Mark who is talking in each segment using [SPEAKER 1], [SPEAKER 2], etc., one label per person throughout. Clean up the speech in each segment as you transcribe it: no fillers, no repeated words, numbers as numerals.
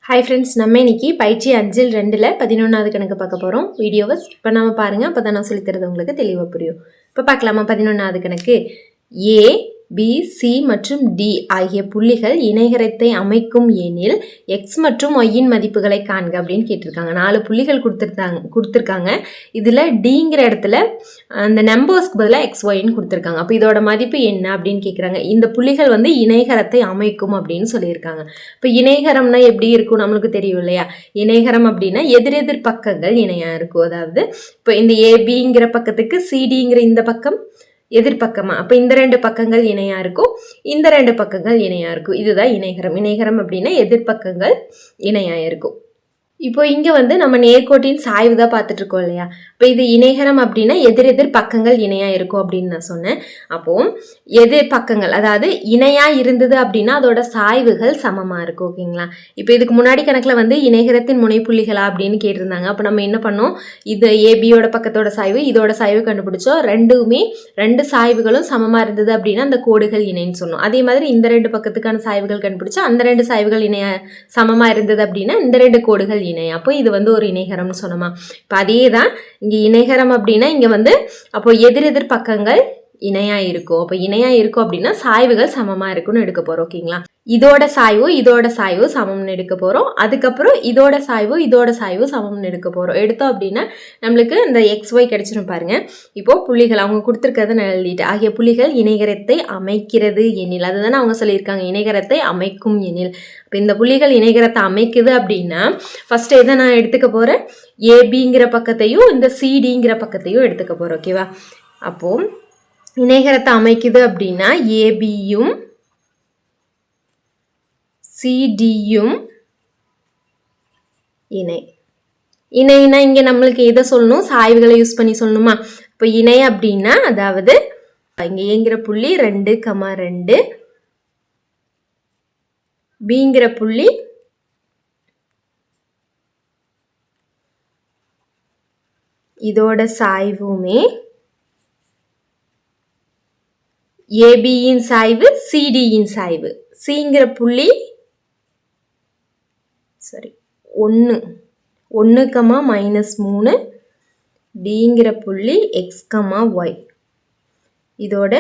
[SPEAKER 1] Hi friends, நம்ம இன்னைக்கு பயிற்சி 5-2 11வது கணக்கு பார்க்க போகிறோம். வீடியோவை ஸ்கிப் பண்ணாமல் பாருங்கள், அப்போ தான் நான் சொல்லித்தரது உங்களுக்கு தெளிவாக புரியும். இப்போ பார்க்கலாமா? 11வது கணக்கு. ஏ, பி, சி மற்றும் டி ஆகிய புள்ளிகள் இணைகரத்தை அமைக்கும் எனில் எக்ஸ் மற்றும் ஒய்யின் மதிப்புகளை காண்க அப்படின்னு கேட்டிருக்காங்க. 4 புள்ளிகள் கொடுத்துருக்காங்க. இதில் டிங்கிற இடத்துல அந்த நம்பர்ஸ்க்கு பதிலாக எக்ஸ் ஒய்ன்னு கொடுத்துருக்காங்க. அப்போ இதோட மதிப்பு என்ன அப்படின்னு கேட்குறாங்க. இந்த புள்ளிகள் வந்து இணைகரத்தை அமைக்கும் அப்படின்னு சொல்லியிருக்காங்க. இப்போ இணைகரம்னா எப்படி இருக்கும் நம்மளுக்கு தெரியும் இல்லையா? இணைகரம் அப்படின்னா எதிரெதிர் பக்கங்கள் இணையாக இருக்கும். அதாவது இப்போ இந்த ஏபிங்கிற பக்கத்துக்கு சிடிங்கிற இந்த பக்கம் எதிர்பக்கமா, அப்போ இந்த 2 பக்கங்கள் இணையா இருக்கும், இந்த 2 பக்கங்கள் இணையா இருக்கும். இதுதான் இணைகரம். இணைகரம் அப்படின்னா எதிர்பக்கங்கள் இணையா இருக்கும். இப்போ இங்கே வந்து நம்ம நேர்கோட்டின் சாய்வு தான் பார்த்துட்டு இருக்கோம் இல்லையா? இப்போ இது இணைகரம் அப்படின்னா எதிரெதிர் பக்கங்கள் இணையாக இருக்கும் அப்படின்னு நான் சொன்னேன். அப்போது எதிர் பக்கங்கள் அதாவது இணையாக இருந்தது அப்படின்னா அதோட சாய்வுகள் சமமாக இருக்கும். ஓகேங்களா? இப்போ இதுக்கு முன்னாடி கணக்கில் வந்து இணைகரத்தின் முனைப்புள்ளிகளா அப்படின்னு கேட்டிருந்தாங்க. அப்போ நம்ம என்ன பண்ணோம், இது ஏபியோட பக்கத்தோட சாய்வு இதோட சாய்வு கண்டுபிடிச்சோம். ரெண்டு சாய்வுகளும் சமமாக இருந்தது அப்படின்னா அந்த கோடுகள் இணைன்னு சொன்னோம். அதே மாதிரி இந்த 2 பக்கத்துக்கான சாய்வுகள் கண்டுபிடிச்சோம். அந்த 2 சாய்வுகள் சமமாக இருந்தது அப்படின்னா இந்த 2 கோடுகள் இணை. அப்போ இது வந்து ஒரு இணைகரம்னு சொன்னோமா? இப்போ அதே தான் இங்கே இணைகரம் அப்படின்னா இங்கே வந்து அப்போ எதிரெதிர் பக்கங்கள் இணையா இருக்கும். அப்போ இணையா இருக்கும் அப்படின்னா சாய்வுகள் சமமாக இருக்குன்னு எடுக்க போகிறோம். ஓகேங்களா? இதோட சாய்வு சமம்னு எடுக்க போகிறோம். அதுக்கப்புறம் இதோட சாய்வு சமம்னு எடுக்க போகிறோம். எடுத்தோம் அப்படின்னா நம்மளுக்கு இந்த எக்ஸ் ஒய் கிடைச்சிடும் பாருங்க. இப்போது புள்ளிகள் அவங்க கொடுத்துருக்கிறத நான் எழுதிட்டேன். ஆகிய புள்ளிகள் இணைகரத்தை அமைக்கிறது எனில், அதுதானே அவங்க சொல்லியிருக்காங்க, இணைகரத்தை அமைக்கும் எனில். இப்போ இந்த புள்ளிகள் இணைகரத்தை அமைக்குது அப்படின்னா ஃபர்ஸ்ட் எதை நான் எடுத்துக்க போகிறேன், ஏபிங்கிற பக்கத்தையும் இந்த சிடிங்கிற பக்கத்தையும் எடுத்துக்க போகிறோம். ஓகேவா? அப்போது இணைகரத்தை அமைக்குது அப்படின்னா ஏபியும் சிடியும் இணைனா இங்கே நம்மளுக்கு எதை சொல்லணும், சாய்வுகளை யூஸ் பண்ணி சொல்லணுமா? இப்போ இணை அப்படின்னா அதாவது இங்கே ஏங்கிற புள்ளி 2,2, பிங்கிற புள்ளி இதோட சாய்வுமே ஏபியின் சாய்வு சிடியின் சாய்வு, சிங்கிற புள்ளி 1,-3, டிங்கிற புள்ளி எக்ஸ், ஒய் இதோட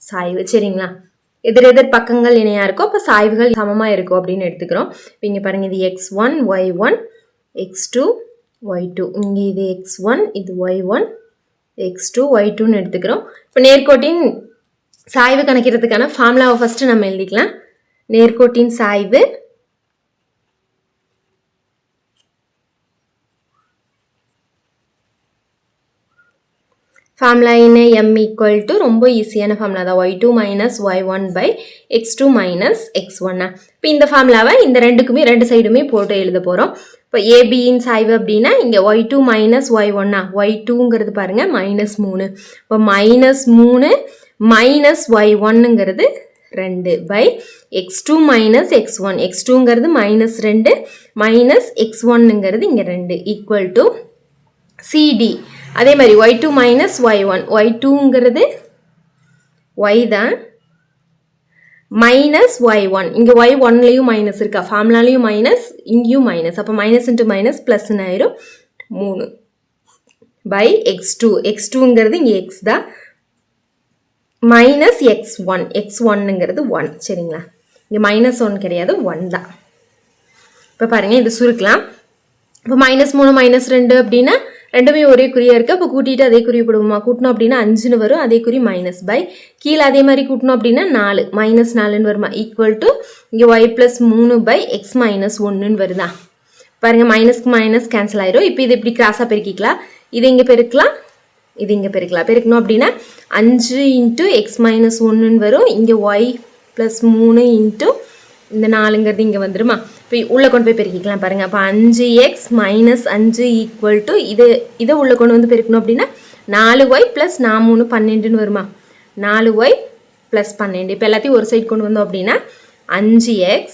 [SPEAKER 1] சாய்வு. சரிங்களா? எதிரெதிர் பக்கங்கள் இணையா இருக்கும், அப்போ சாய்வுகள் சமமாக இருக்கும் அப்படின்னு எடுத்துக்கிறோம். இப்போ இங்கே பாருங்க, இது x1 y1 x2 y2, இங்கே இது x1 இது y1 x2 y2ன்னு எடுத்துக்கிறோம். இப்போ நேர்கோட்டின் சாய்வு கணக்கிறதுக்கான ஃபார்முலாவை ஃபஸ்ட்டு நம்ம எழுதிக்கலாம். நேர்கோட்டின் சாய்வு ஃபார்முலா என்ன, m = ரொம்ப ஈஸியான ஃபார்முலா தான், y2 - y1 / x2 - x1. இப்போ இந்த ஃபார்முலாவை இந்த ரெண்டுக்குமே 2 சைடுமே போட்டு எழுத போகிறோம். இப்போ ஏபியின் சாய்வு அப்படின்னா இங்கே y2 - y1, y2ங்கிறது பாருங்க -3. இப்போ -3 - y1ங்கிறது 2 / x2 - x1, x2ங்கிறது -2 -x1ங்கிறது இங்கே 2 = CD. அதே மாதிரி y2 - y1, y2ங்கிறது y தான் -y1, இங்கே y1லையும் மைனஸ் இருக்கா, ஃபார்முலாலையும் மைனஸ் இங்கேயும் மைனஸ், அப்போ மைனஸ் இன்ட்டு மைனஸ் ப்ளஸ்ன்னு ஆயிரும். 3 / x2, x2ங்கிறது இங்கே எக்ஸ் தான் -x1, x1ங்கிறது 1. சரிங்களா? இங்கே -1 கிடையாது, 1 தான். இப்போ பாருங்கள், இது சுருக்கலாம். இப்போ -3 -2 அப்படின்னா ரெண்டுமே ஒரே குறியாக இருக்குது. அப்போ கூட்டிகிட்டு அதே குறி போடுவோமா? கூட்டணும் அப்படின்னா 5ன்னு வரும், அதே குறி மைனஸ் பை கீழே அதே மாதிரி கூட்டணும் அப்படின்னா 4 -4ன்னு வருமா? = இங்கே y + 3 / x - 1ன்னு வருதா? பாருங்கள், மைனஸ்க்கு மைனஸ் கேன்சல் ஆயிரும். இப்போ இது இப்படி கிராஸாக பெருக்கிக்கலாம். இது இங்கே பெருக்கலாம், இது இங்கே பெருக்கணும் அப்படின்னா 5 × x - 1ன்னு வரும். இங்கே y + 3 × இந்த 4ங்கிறது இங்கே வந்துடுமா? இப்போ உள்ளே கொண்டு போய் பெருக்கிக்கலாம் பாருங்கள். அப்போ 5x - 5 = இதை உள்ளே கொண்டு வந்து பெருக்கணும் அப்படின்னா 4y + 3 12ன்னு வருமா? 4y + 12. இப்போ எல்லாத்தையும் ஒரு சைடு கொண்டு வந்தோம் அப்படின்னா 5x,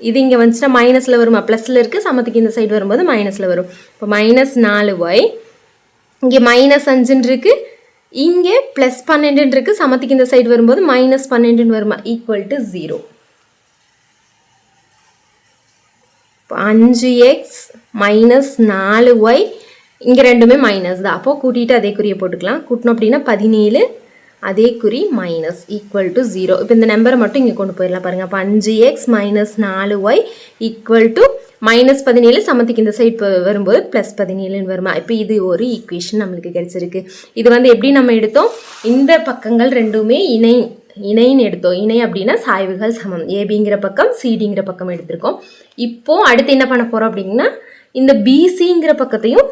[SPEAKER 1] இது இங்கே வந்துச்சுன்னா மைனஸில் வருமா? ப்ளஸில் இருக்குது, சமத்துக்கு இந்த சைடு வரும்போது மைனஸில் வரும். இப்போ -4y, இங்கே -5ன்னு இருக்குது, இங்கே +12ன்னு இருக்குது, சமத்துக்கு இந்த சைடு வரும்போது -12ன்னு வருமா? = 0. இப்போ 5x மைனஸ் 4y இங்கே ரெண்டுமே மைனஸ் தான். அப்போது கூட்டிகிட்டு அதே குறியை போட்டுக்கலாம். கூட்டணும் அப்படின்னா 17 அதே குறி மைனஸ் ஈக்குவல் டு 0. இப்போ இந்த நம்பரை மட்டும் இங்கே கொண்டு போயிடலாம் பாருங்கள். அப்போ 5x minus 4y equal to minus 17 சமத்துக்கு இந்த சைட் வரும்போது ப்ளஸ் 17ன்னு வருமா. இப்போ இது ஒரு ஈக்குவேஷன் நம்மளுக்கு கிடைச்சிருக்கு. இது வந்து எப்படி நம்ம எடுத்தோம், இந்த பக்கங்கள் ரெண்டுமே இணைன்னு எடுத்தோம். இணை அப்படின்னா சாய்வுகள் சமம். ஏபிங்கிற பக்கம் சிடிங்கிற பக்கம் எடுத்திருக்கோம். இப்போது அடுத்து என்ன பண்ண போகிறோம் அப்படின்னா இந்த பிசிங்கிற பக்கத்தையும்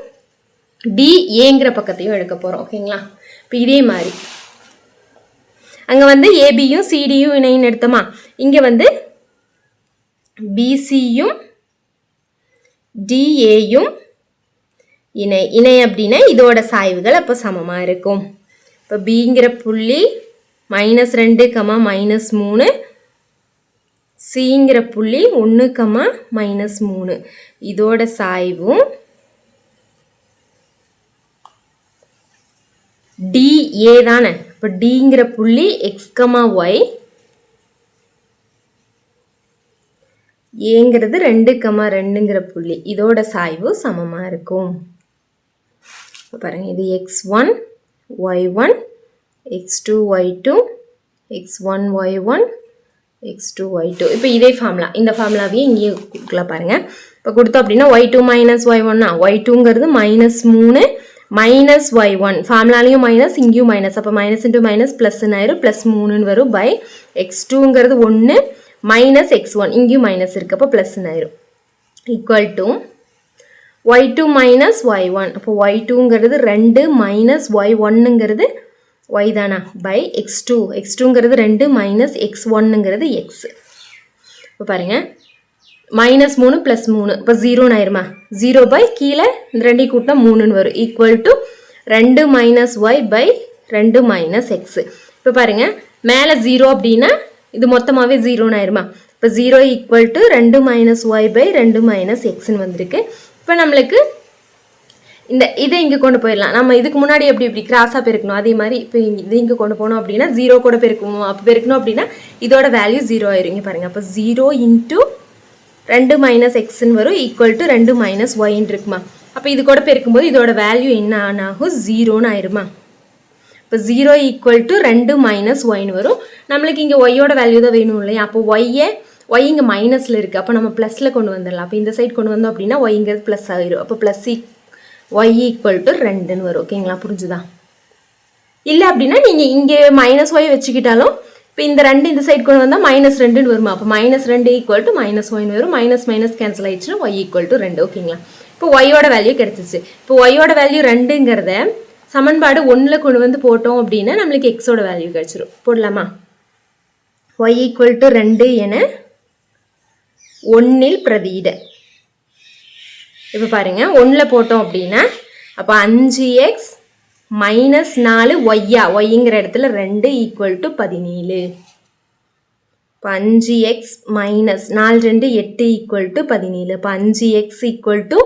[SPEAKER 1] டிஏங்கிற பக்கத்தையும் எடுக்க போகிறோம். ஓகேங்களா. இப்போ இதே மாதிரி அங்கே வந்து ஏபியும் சிடியும் இணைன்னு எடுத்தோமா, இங்கே வந்து பிசியும் டிஏயும் இணை அப்படின்னா இதோட சாய்வுகள் அப்போ சமமாக இருக்கும். இப்போ பிங்கிற புள்ளி -2, -3, சிங்கிற புள்ளி 1, -3 இதோட சாய்வும் டிஏ தானே. இப்போ டிங்கிற புள்ளி x, y, ஏங்கிறது 2, 2ங்கிற புள்ளி இதோட சாய்வு சமமாக இருக்கும். பாருங்க, இது x1 y1 x2 y2 x1 y1 x2 y2. இப்போ இதே ஃபார்முலா, இந்த ஃபார்முலாவையே இங்கேயே கொடுக்கலாம் பாருங்கள். இப்போ கொடுத்தோம் அப்படின்னா y2 மைனஸ் y1 y2ங்கிறது -3 மைனஸ் y1 ஃபார்முலாலையும் மைனஸ் இங்கேயும் மைனஸ். அப்போ மைனஸ் இன்ட்டு மைனஸ் ப்ளஸ்ன்னு ஆயிரும், +3ன்னு வரும். பை x2ங்கிறது 1 மைனஸ் x1 இங்கேயும் மைனஸ் இருக்குது, அப்போ ப்ளஸ்ன்னு ஆயிரும். Equal to y2 minus y1. அப்போ y2ங்கிறது 2 மைனஸ் y1ங்கிறது y தானா, பை x2ங்கிறது 2 மைனஸ் x1ங்கிறது x. இப்போ பாருங்கள், -3 +3 இப்போ 0ன்னு ஆயிருமா. 0 பை கீழே இந்த 2 கூட்டினா 3ன்னு வரும். Equal to 2 minus y by 2 minus x. இப்போ பாருங்கள், மேலே 0 அப்படின்னா இது மொத்தமாகவே 0ன்னு ஆயிருமா. இப்போ 0 equal to 2 minus y by 2 minus எக்ஸ்ன்னு வந்திருக்கு. இப்போ நம்மளுக்கு இதை இங்கே கொண்டு போயிடலாம். நம்ம இதுக்கு முன்னாடி எப்படி கிராஸாக பெருக்கணும், அதே மாதிரி இப்போ இது இங்கே கொண்டு போனோம் அப்படின்னா 0 கூட பெருக்கணும். அப்போ பெருக்கணும் அப்படின்னா இதோட வேல்யூ 0 ஆயிரும். இங்கே பாருங்கள், அப்போ 0 இன்ட்டு 2 மைனஸ் எக்ஸ்ன்னு வரும். ஈக்குவல் டு 2 மைனஸ் ஒய்ன்னு இருக்குமா. அப்போ இது கூட பெருக்கும்போது இதோட வேல்யூ என்ன ஆகும், 0ன்னு ஆயிருமா. இப்போ 0 ஈக்குவல் டு 2 மைனஸ் ஒய்ன்னு வரும். நம்மளுக்கு இங்கே ஒய்யோட வேல்யூ தான் வேணும் இல்லையா. அப்போ ஒய் இங்கே மைனஸில் இருக்குது, அப்போ நம்ம ப்ளஸில் கொண்டு வந்துடலாம். அப்போ இந்த சைட் கொண்டு வந்தோம் அப்படின்னா ஒய்ங்கிறது ப்ளஸ் ஆகிரும். அப்போ ப்ளஸ் ஒய் ஈக்குவல் டு 2ன்னு வரும். ஓகேங்களா, புரிஞ்சுதா. இல்லை அப்படின்னா நீங்கள் இங்கே மைனஸ் ஒய் வச்சுக்கிட்டாலும் இப்போ இந்த 2 இந்த சைட் கொண்டு வந்தால் -2ன்னு வருமா. அப்போ -2 ஈக்குவல் டு மைனஸ் ஒய்ன்னு வரும். மைனஸ் மைனஸ் கேன்சல் ஆயிடுச்சுன்னா ஒய் ஈக்குவல் டு 2. ஓகேங்களா. இப்போ ஒய்யோட வேல்யூ கிடச்சிச்சு. இப்போ ஒய்யோட வேல்யூ 2ங்கிறத சமன்பாடு 1ல் கொண்டு வந்து போட்டோம் அப்படின்னா நம்மளுக்கு எக்ஸோட வேல்யூ கிடச்சிரும். போடலாமா. ஒய் ஈக்குவல் டு 2 என 1ல் பிரதியிட. இப்போ பாருங்கள், 1ல் போட்டோம் அப்படின்னா அப்போ 5x மைனஸ் 4 ஒய்ங்கிற இடத்துல 2 ஈக்குவல் டு 17. இப்போ 5x மைனஸ் 4 2 8 ஈக்குவல் டு 17. இப்போ 5x ஈக்குவல் டு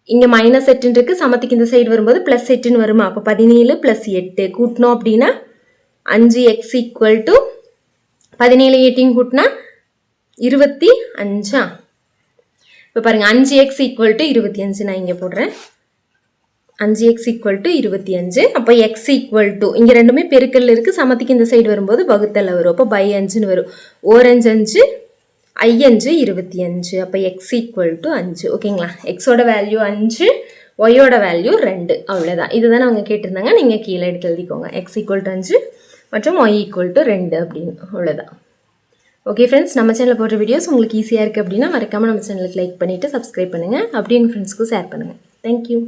[SPEAKER 1] இங்கே -8 இருக்குது, சமத்துக்கு இந்த சைடு வரும்போது +8ன்னு வருமா. அப்போ 17 + 8 கூட்டினோம் அப்படின்னா 5x ஈக்குவல் டு 17 18 கூட்டினா 25. இப்போ பாருங்கள், 5x ஈக்குவல் டு 25 நான் இங்கே போடுறேன். 5x equal to 25. அப்போ x ஈக்குவல் டு இங்கே ரெண்டுமே பெருக்கல் இருக்குது, சமத்துக்கு இந்த சைடு வரும்போது வகுத்தல் வரும். அப்போ பை 5ன்னு வரும். 4 5 5 5 25. அப்போ x ஈக்குவல் டு 5. ஓகேங்களா. எக்ஸோட வேல்யூ 5, ஒய்யோட வேல்யூ 2. அவ்வளோதான். இதுதானே அவங்க கேட்டிருந்தாங்க. நீங்கள் கீழே எடுத்து எழுதிக்கோங்க. x ஈக்குவல் டு 5 மற்றும் y ஈக்குவல் டு 2 அப்படின்னு. அவ்வளோதான். ஓகே ஃப்ரெண்ட்ஸ், நம்ம சேனலில் போடுற வீடியோஸ் உங்களுக்கு ஈஸியாக இருக்குது அப்படின்னா மறக்காமல் நம்ம சேனலுக்கு லைக் பண்ணிவிட்டு சப்ஸ்கிரைப் பண்ணுங்கள். அப்படியே உங்கள் ஃப்ரெண்ட்ஸ்க்கும் ஷேர் பண்ணுங்கள். தேங்க்யூ.